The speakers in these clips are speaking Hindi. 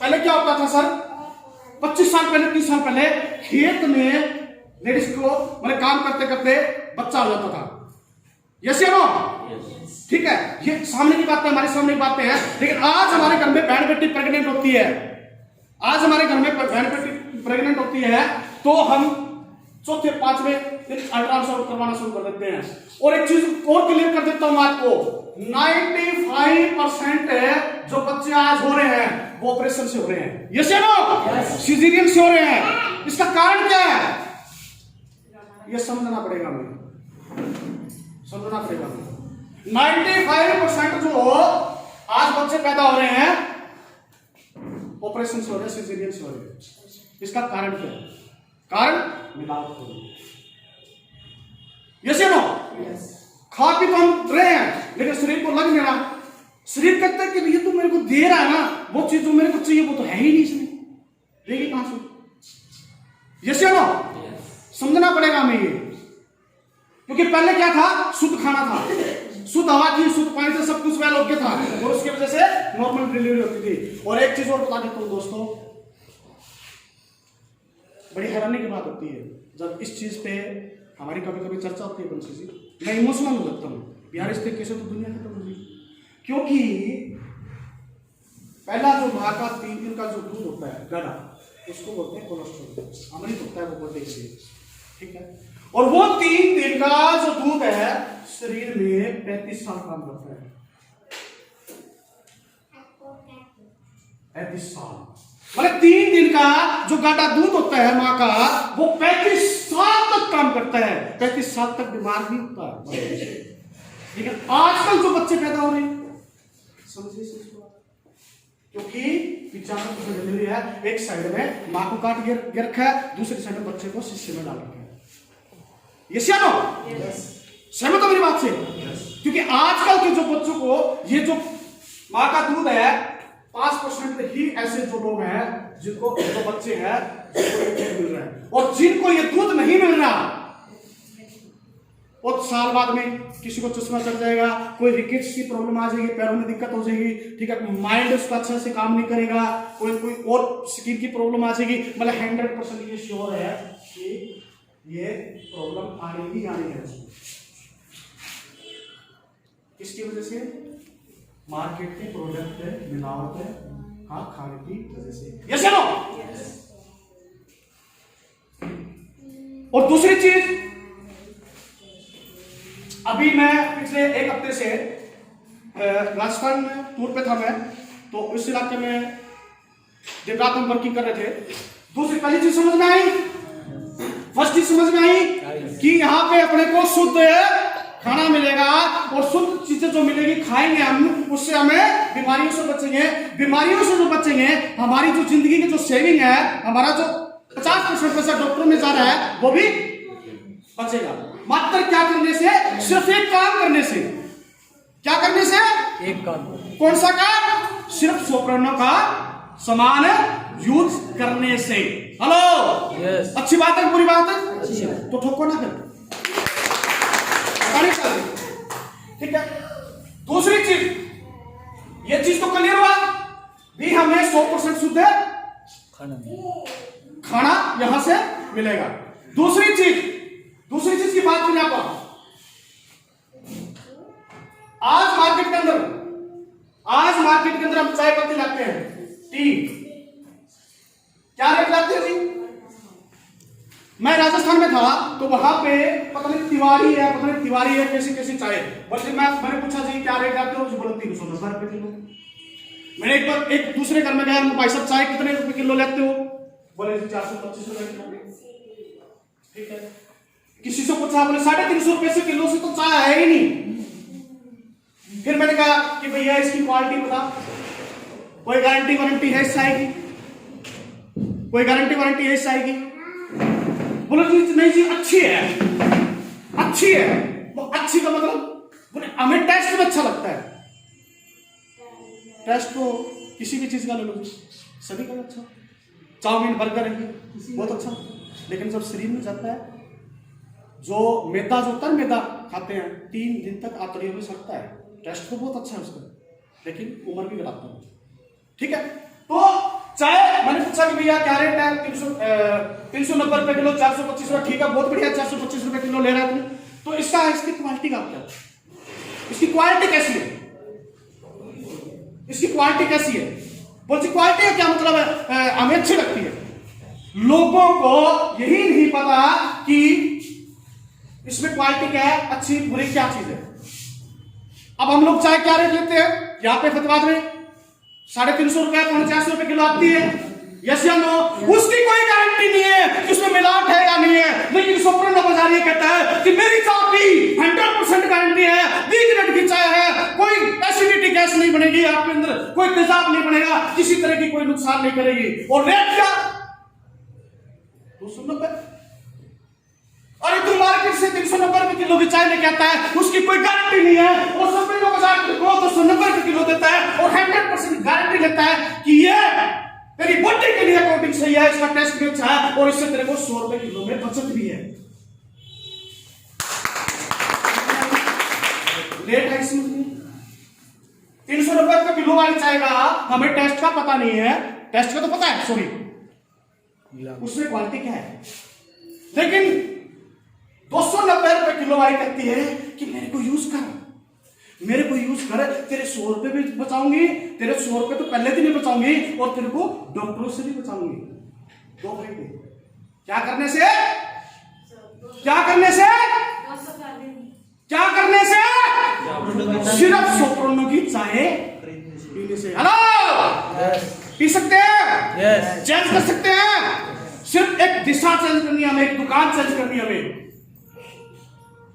पहले क्या होता था सर, 25 साल पहले 30 साल पहले खेत में लेडीज को मतलब काम करते करते बच्चा हो जाता था। यस या नो? ठीक है, ये सामने की बात है, हमारे सामने की बातें हैं। लेकिन आज हमारे घर में बहन बेटी प्रेग्नेंट होती है, आज हमारे घर में बहन बेटी प्रेग्नेंट होती है तो हम चौथे पांचवें दिन अल्ट्रासाउंड करवाना शुरू कर देते हैं। और एक चीज और क्लियर कर देता हूं आपको, 95% जो बच्चे आज हो रहे हैं वो ऑपरेशन से हो रहे हैं। यस या नो? सिजेरियन से हो रहे हैं। इसका कारण क्या है ये समझना पड़ेगा, हमें समझना पड़ेगा। 95% जो आज बच्चे पैदा हो रहे हैं ऑपरेशन से हो रहे हैं, सिजेरियन से हो रहे हैं। इसका कारण क्या है? कारण मिलावट हो रही है। यस या नो? खा पी तो हम रहे हैं लेकिन शरीर को लग नहीं रहा। शरीर कहता है कि ये तो मेरे को दे रहा है ना, वो चीज जो मेरे को चाहिए वो तो है ही नहीं, इसमें देगी कहां से? यस या नो? समझना पड़ेगा हमें ये, क्योंकि पहले क्या था, शुद्ध खाना था, शुद्ध हवा थी, शुद्ध पानी से सब कुछ वेल ओके था और उसकी वजह से नॉर्मल डिलीवरी होती थी। और एक चीज और बता देता हूं दोस्तों, बड़ी हैरानी की बात होती है जब इस चीज पे हमारी कभी कभी चर्चा होती है बंसी जी, मैं इमोशनल हो जाता हूं यार, इस तरीके से तो दुनिया खत्म हो गई। क्योंकि पहला जो माँ का 3 दिन का जो दूध होता है गाढ़ा, उसको बोलते हैं कोलेस्ट्रॉल, अमृत होता है वो बर्थडे के लिए, ठीक है। और वो 3 दिन का जो दूध है शरीर में 35 साल काम करता है। 35 साल मतलब 3 दिन का जो गाढ़ा दूध होता है माँ का, वो 35 साल तक काम करता है। 35 साल तक बीमार नहीं होता। लेकिन आजकल जो बच्चे पैदा हो रहे हैं, समझिए क्योंकि डिलीवरी है, एक साइड में माँ को काट के रखा है, दूसरी साइड में बच्चे को शीशे में डाल रखा है। यस या नो? सहमत हो मेरी बात से? क्योंकि आजकल के जो बच्चों को ये जो माँ का दूध है, 5% ही ऐसे जो लोग हैं जिनको जो बच्चे हैं जिनको ये मिल रहा है, और जिनको ये दूध नहीं मिल रहा और साल बाद में किसी को चश्मा चढ़ जाएगा, कोई रिकेट्स की प्रॉब्लम आ जाएगी, पैरों में दिक्कत हो जाएगी, ठीक है, माइंड उसका अच्छा से काम नहीं करेगा, कोई और स्किन की प्रॉब्लम आ जाएगी। मतलब 100% ये श्योर है कि ये प्रॉब्लम आनी ही आनी है उसको। किसकी वजह से? मार्केट के प्रोडक्ट पे मिलावट है, खाने की वजह से। यस या नो? और दूसरी चीज, अभी मैं पिछले 1 हफ्ते से राजस्थान में टूर पे था मैं, तो उस इलाके में दिन रात हम वर्किंग कर रहे थे। दूसरी पहली चीज समझ में आई, फर्स्ट चीज समझ में आई कि यहाँ पे अपने को शुद्ध खाना मिलेगा और शुद्ध चीजें जो मिलेगी खाएंगे हम, उससे हमें बीमारियों से बचेंगे। बीमारियों से जो बचेंगे, हमारी जो जिंदगी की जो सेविंग है, हमारा जो 50% पैसा डॉक्टर में जा रहा है वो भी बचेगा। मात्र क्या करने से? सिर्फ एक काम करने से। क्या करने से? एक काम। कौन सा काम? सिर्फ स्वप्रणों का समान यूज करने से। Hello, yes. अच्छी बात है, बुरी बात है? अच्छी है। तो ठोको ना फिर, ठीक है। दूसरी चीज, ये चीज तो क्लियर हुआ भी, हमें 100% शुद्ध खाना यहां से मिलेगा। दूसरी चीज की बात करें आप, आज मार्केट के अंदर हम चाय पत्ती लाते हैं, टी, क्या रेट लाते हैं जी? मैं राजस्थान में था तो वहां पे पता नहीं तिवारी है कैसी चाय, बल्कि मैंने पूछा जी क्या रेट लाते हो? बोले 310 रुपए किलो। मैंने एक बार एक दूसरे घर में गया, भाई साहब चाय कितने रुपए किलो लेते हो? बोले 425 रुपए किलो। ठीक है, किसी से पूछा, बोले 350 रुपए से किलो से तो चाय है ही नहीं। फिर मैंने कहा कि भैया इसकी क्वालिटी बता, कोई गारंटी वारंटी है इस चाय की? कोई गारंटी वारंटी है इस चाय की? बोले नहीं जी अच्छी है। वो अच्छी का मतलब बोले हमें टेस्ट में अच्छा लगता है। टेस्ट तो किसी भी चीज का ले लो, सभी का अच्छा, चाउमीन बर्गर है बहुत अच्छा, लेकिन जब शरीर में जाता है, जो मैदा जो होता है, मैदा खाते हैं 3 दिन तक आंतड़ियों में सड़ता है। टेस्ट तो बहुत अच्छा है उसका, लेकिन उम्र भी बढ़ाता है। ठीक है, तो चाहे मैंने पूछा कि भैया क्या रेट है, 390 रुपए किलो, 425 रुपए, ठीक है बहुत बढ़िया, 425 रुपए किलो ले रहा है तो इसका इसकी क्वालिटी का क्या, इसकी क्वालिटी कैसी है, इसकी क्वालिटी कैसी है, बोलती क्वालिटी है क्या मतलब है, हमें अच्छी लगती है। लोगों को यही नहीं पता कि इसमें क्वालिटी क्या है, अच्छी बुरी क्या चीज है। अब हम लोग चाय क्या रेट लेते हैं यहाँ पे फतेहाबाद में, 350 रुपए 450 रुपए किलो आती है, यस या नो, उसकी कोई गारंटी नहीं है कि उसमें मिलावट है या नहीं है। लेकिन सुप्रीम बाजार ये कहता है कि मेरी चाय की 100% गारंटी है, 20 रेट की चाय है, कोई एसिडिटी गैस नहीं बनेगी आपके अंदर, कोई तेजाब नहीं बनेगा, किसी तरह की कोई नुकसान नहीं करेगी। और रेट क्या 290। अरे तुम मार्केट से 390 रुपए किलो की चाय लेके आता है, उसकी कोई गारंटी नहीं है, और सुप्रीम बाजार को 290 रुपए किलो देता है और 100% गारंटी लेता है कि ये तेरी बॉडी के लिए अकॉर्डिंग सही है, इसका टेस्ट भी अच्छा है और इससे तेरे को 100 रुपए किलो में बचत भी है। रेट है इसमें 300 रुपए किलो वाली चाय का हमें टेस्ट का पता नहीं है, टेस्ट का तो पता है, सॉरी उसमें क्वालिटी क्या है, लेकिन 290 रुपए किलो वाली कहती है कि मेरे को यूज कर, मेरे को यूज कर, तेरे 100 रुपए भी बचाऊंगी, तेरे 100 रुपए तो पहले दिन ही बचाऊंगी और तेरे को डॉक्टरों से भी बचाऊंगी। दो फायदे क्या करने से, क्या करने से, क्या करने से, सिर्फ सोप्रोनो की चाय पीने से। हेलो पी सकते हैं, चेंज कर सकते हैं, सिर्फ एक दिशा चेंज करनी है हमें, एक दुकान चेंज करनी है हमें।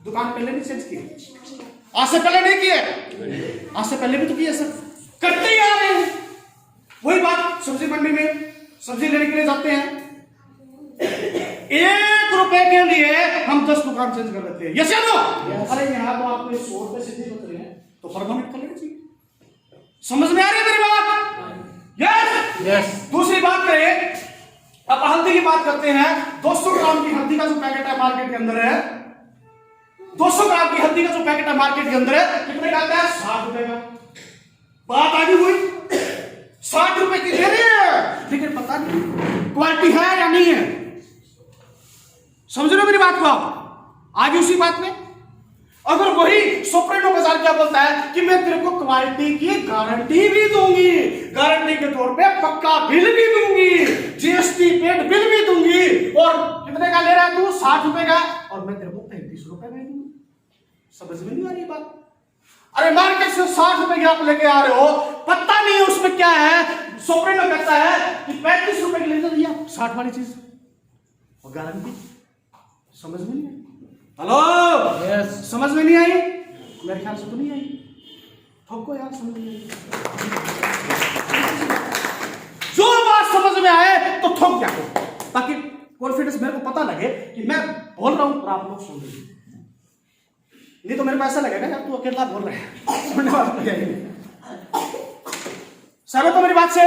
दुकान पहले नहीं चेंज की, आज से पहले नहीं किए, आज से पहले भी तो किए सर, करते ही आ रहे हैं। वही बात सब्जी मंडी में सब्जी लेने के लिए जाते हैं, 1 रुपए के लिए हम 10 दुकान चेंज कर लेते हैं, यस या नो? अरे यहाँ तो आपको 100 रुपए से नहीं बच रहे हैं तो परमानेंट कर लेना चाहिए। समझ में आ रही है मेरी बात? Yes yes. दूसरी बात करें, अब हल्दी की बात करते हैं। 200 ग्राम की हल्दी का जो पैकेट है मार्केट के अंदर है, 200 ग्राम की हल्दी का जो पैकेट है मार्केट के अंदर है, कितने का आता है? 60 रुपए का। बात आगे हुई, 60 रुपए की दे रही है, लेकिन पता नहीं क्वालिटी है या नहीं है। समझ रहे हो मेरी बात को आप? आगे उसी बात में अगर वही सोप्रेनो बाजार क्या बोलता है कि मैं तेरे को क्वालिटी की गारंटी भी दूंगी, गारंटी के तौर पे पक्का बिल भी दूंगी, जीएसटी पेड बिल भी दूंगी, और कितने का ले रहा है तू? 60 रुपए का, और मैं तेरे को 35 रुपए में दूंगी। समझ में नहीं आ रही बात? अरे मार्केट से 60 रुपए की आप लेके आ रहे हो, पता नहीं है उसमें क्या है। सोप्रेनो कहता है कि 35 रुपए की ले लिया 60 वाली चीज और गारंटी। समझ में नहीं आई? Hello yes. समझ में नहीं आई? मेरे ख्याल से तो नहीं आई, ठोको यार, समझ में नहीं आई। जो बात समझ में आए तो ठोक क्या करो, ताकि कॉन्फिडेंस मेरे को पता लगे कि मैं बोल रहा हूं और आप लोग सुन रहे हैं। नहीं तो मेरे को ऐसा लगेगा यार तू अकेला बोल रहा है, सुनने वाला तो है ही नहीं। सहमत हो मेरी बात से?